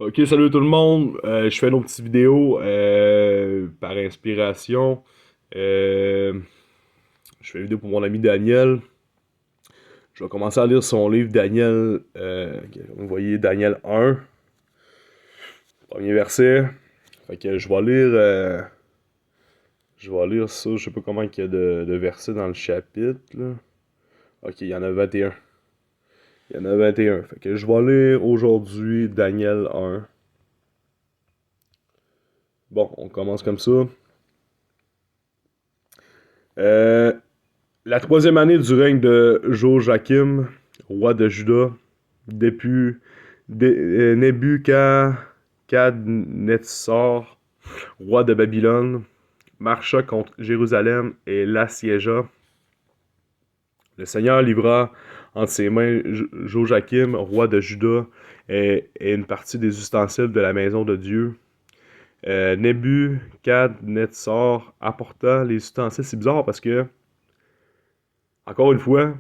Ok, salut tout le monde. Je fais une autre petite vidéo par inspiration. Euh, je fais une vidéo pour mon ami Daniel. Je vais commencer à lire son livre Daniel. Ok, vous voyez Daniel 1, premier verset. Fait que je vais lire ça. Je sais pas comment il y a de versets dans le chapitre, là. Ok, il y en a 21. Il y en a 21. Fait que je vais lire aujourd'hui Daniel 1. Bon, on commence comme ça. Euh, La troisième année du règne de Joachim, roi de Juda, Nebuchadnezzar, roi de Babylone, marcha contre Jérusalem et l'assiégea. Le Seigneur livra entre ses mains Joachim, roi de Juda, et une partie des ustensiles de la maison de Dieu. Nebuchadnezzar apporta les ustensiles. C'est bizarre parce que, encore une fois,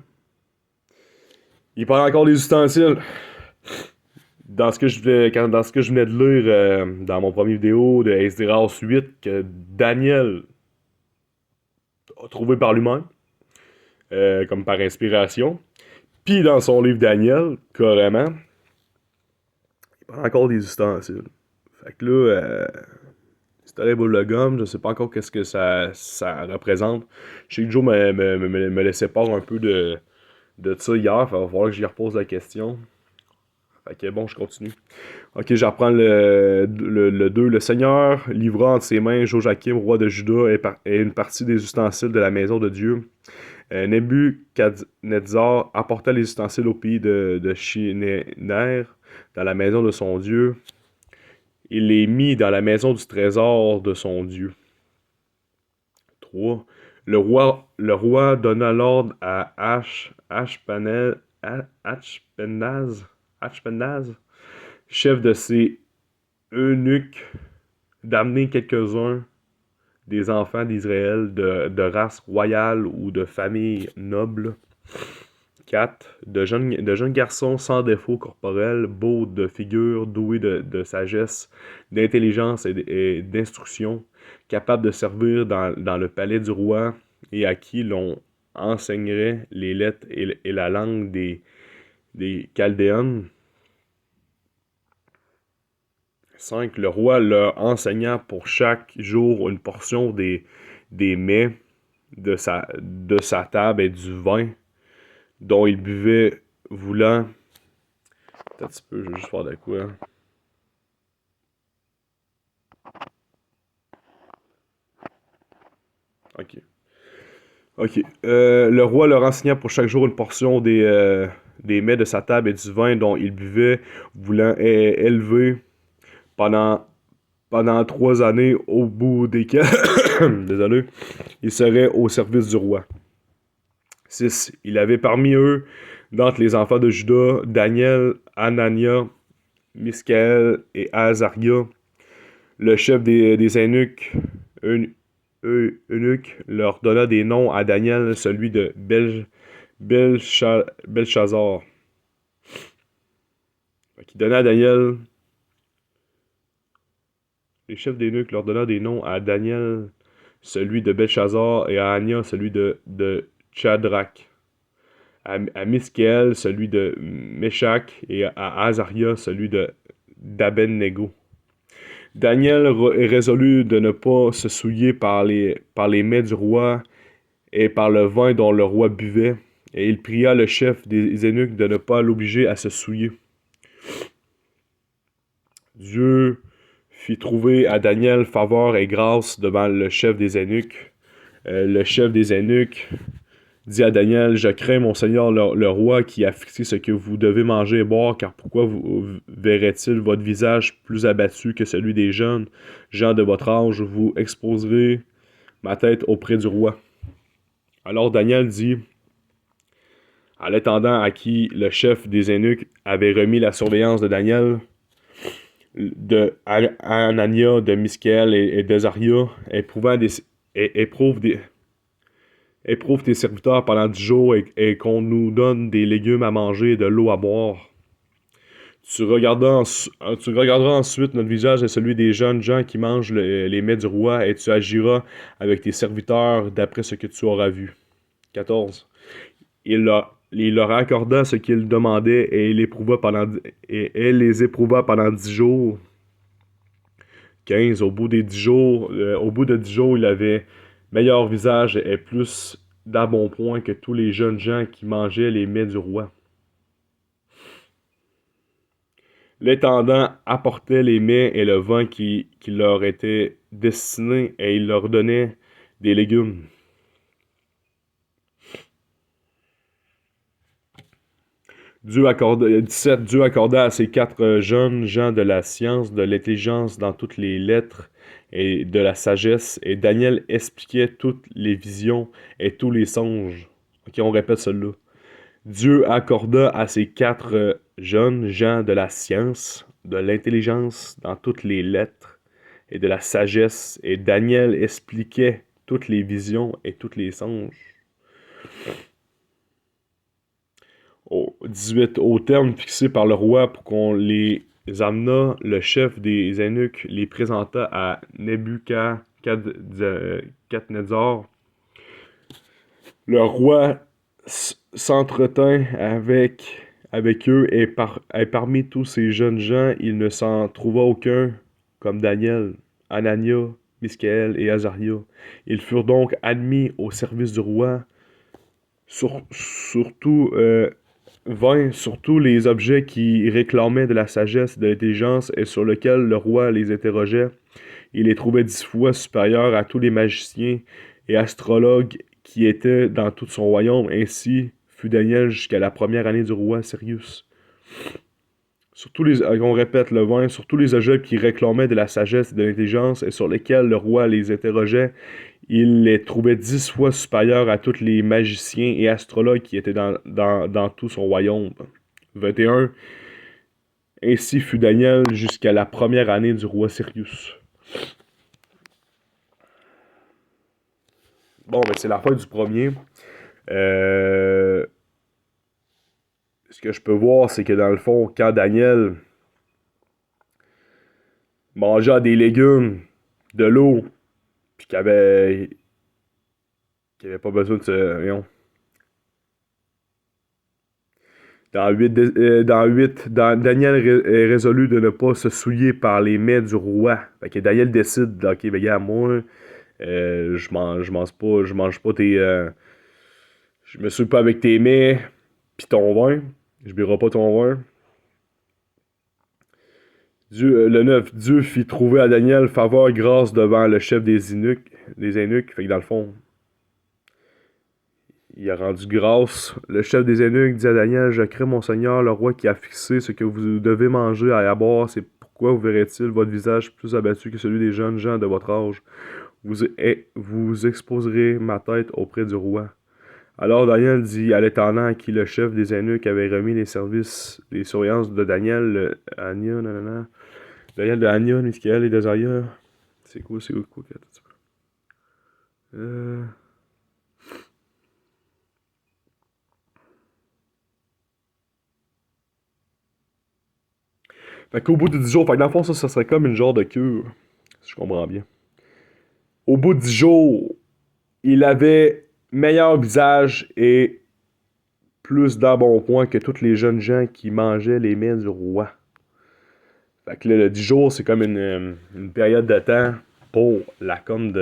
il parle encore des ustensiles. Dans ce que je venais de lire dans mon premier vidéo de Esdras 8 que Daniel a trouvé par lui-même, comme par inspiration. Puis dans son livre Daniel, carrément, il parle encore des ustensiles. Fait que là, c'est boule de gomme, je sais pas encore qu'est-ce que ça représente. Je sais que Joe me laissait part un peu de ça hier, il va falloir que j'y repose la question. Fait que bon, je continue. Ok, j'apprends le 2. Le Seigneur livra entre ses mains Joachim, roi de Juda, et une partie des ustensiles de la maison de Dieu. Nebuchadnezzar apporta les ustensiles au pays de Shinéner, dans la maison de son Dieu. Il les mit dans la maison du trésor de son Dieu. 3. Le roi donna l'ordre à Ashpenaz, chef de ses eunuques, d'amener quelques-uns des enfants d'Israël de race royale ou de famille noble. 4. De jeunes garçons sans défaut corporel, beaux de figure, doués de sagesse, d'intelligence et d'instruction, capables de servir dans le palais du roi et à qui l'on enseignerait les lettres et la langue des Chaldéens. 5. Le roi leur enseigna pour chaque jour une portion des mets de sa table et du vin dont il buvait, voulant. Attends un petit peu, je vais juste faire de quoi. Ok. Ok. Le roi leur enseigna pour chaque jour une portion des mets de sa table et du vin dont il buvait, voulant élever pendant, pendant 3 années, au bout desquelles, désolé, il serait au service du roi. 6. Il avait parmi eux, d'entre les enfants de Juda, Daniel, Anania, Miskaël et Azaria. Le chef des eunuques, leur donna des noms à Daniel, celui de Belshazzar, qui donna à Daniel. Les chefs des eunuques leur donna des noms à Daniel, celui de Belshazzar, et à Ania, celui de Shadrach, à Miskaël, celui de Meshach, et à Azaria, celui d'Abednego. Daniel résolut de ne pas se souiller par les mets du roi et par le vin dont le roi buvait, et il pria le chef des eunuques de ne pas l'obliger à se souiller. Dieu fit trouver à Daniel faveur et grâce devant le chef des eunuques. Le chef des eunuques dit à Daniel: Je crains mon Seigneur le roi qui a fixé ce que vous devez manger et boire, car pourquoi verrait-il votre visage plus abattu que celui des jeunes gens de votre âge? Vous exposerez ma tête auprès du roi. Alors Daniel dit à l'intendant à qui le chef des eunuques avait remis la surveillance de Daniel, de Anania, de Miskaël et d'Azaria, éprouve tes serviteurs pendant 10 jours et qu'on nous donne des légumes à manger et de l'eau à boire. Tu regarderas ensuite notre visage et celui des jeunes gens qui mangent les mets du roi, et tu agiras avec tes serviteurs d'après ce que tu auras vu. 14. Il leur accorda ce qu'ils demandaient et elle les éprouva pendant 10 jours. 15. Au bout de 10 jours, il avait meilleur visage et plus d'embonpoint que tous les jeunes gens qui mangeaient les mets du roi. L'intendant apportait les mets et le vin qui leur était destiné, et il leur donnait des légumes. Dieu accorda, 17. Dieu accorda à ces quatre jeunes gens de la science, de l'intelligence dans toutes les lettres et de la sagesse, et Daniel expliquait toutes les visions et tous les songes. Ok, on répète cela. Dieu accorda à ces quatre jeunes gens de la science, de l'intelligence dans toutes les lettres et de la sagesse, et Daniel expliquait toutes les visions et tous les songes. 18. Au terme fixé par le roi pour qu'on les amenât, le chef des eunuques les présenta à Nebuchadnezzar. Le roi s'entretint avec eux, et parmi tous ces jeunes gens, il ne s'en trouva aucun comme Daniel, Anania, Misaël et Azaria. Ils furent donc admis au service du roi, surtout les objets qui réclamaient de la sagesse et de l'intelligence et sur lesquels le roi les interrogeait. Il les trouvait 10 fois supérieurs à tous les magiciens et astrologues qui étaient dans tout son royaume. Ainsi fut Daniel jusqu'à la première année du roi Cyrus. On répète le 20, surtout les objets qui réclamaient de la sagesse et de l'intelligence et sur lesquels le roi les interrogeait, il les trouvait 10 fois supérieurs à tous les magiciens et astrologues qui étaient dans tout son royaume. 21. Ainsi fut Daniel jusqu'à la première année du roi Cyrus. Bon, ben c'est la fin du premier. Ce que je peux voir, c'est que dans le fond, quand Daniel mangeait des légumes, de l'eau, puis qu'il avait pas besoin de se... Voyons. Daniel est résolu de ne pas se souiller par les mets du roi. Fait que Daniel décide, ok, ben gars, moi, je mange pas tes... je me souille pas avec tes mets, pis ton vin. Je buirai pas ton vin. Le 9, Dieu fit trouver à Daniel faveur et grâce devant le chef des eunuques. Fait que dans le fond, il a rendu grâce. Le chef des eunuques dit à Daniel, je crains mon Seigneur, le roi qui a fixé ce que vous devez manger et à boire. C'est pourquoi vous verrez-il votre visage plus abattu que celui des jeunes gens de votre âge. Vous exposerez ma tête auprès du roi. Alors Daniel dit à l'intendant à qui le chef des eunuques avait remis les surveillances de Daniel, Ania, nanana. Daniel de Ania, Misaël et d'Azaria. C'est quoi? Fait qu'au bout de 10 jours, fait que dans le fond, ça serait comme une genre de cure, si je comprends bien. Au bout de 10 jours, il avait meilleur visage et plus d'embonpoint que tous les jeunes gens qui mangeaient les mets du roi. Fait que le 10 jours, c'est comme une période de temps pour la com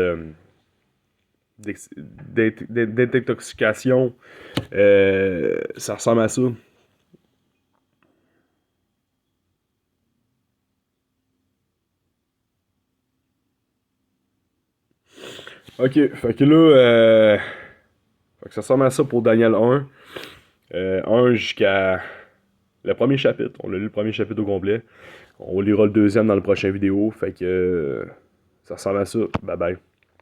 d'intoxication. Ça ressemble à ça. Ok, fait que là, fait que ça ressemble à ça pour Daniel 1. 1 jusqu'à le premier chapitre. On a lu le premier chapitre au complet. On lira le deuxième dans le prochain vidéo. Fait que ça ressemble à ça. Bye bye.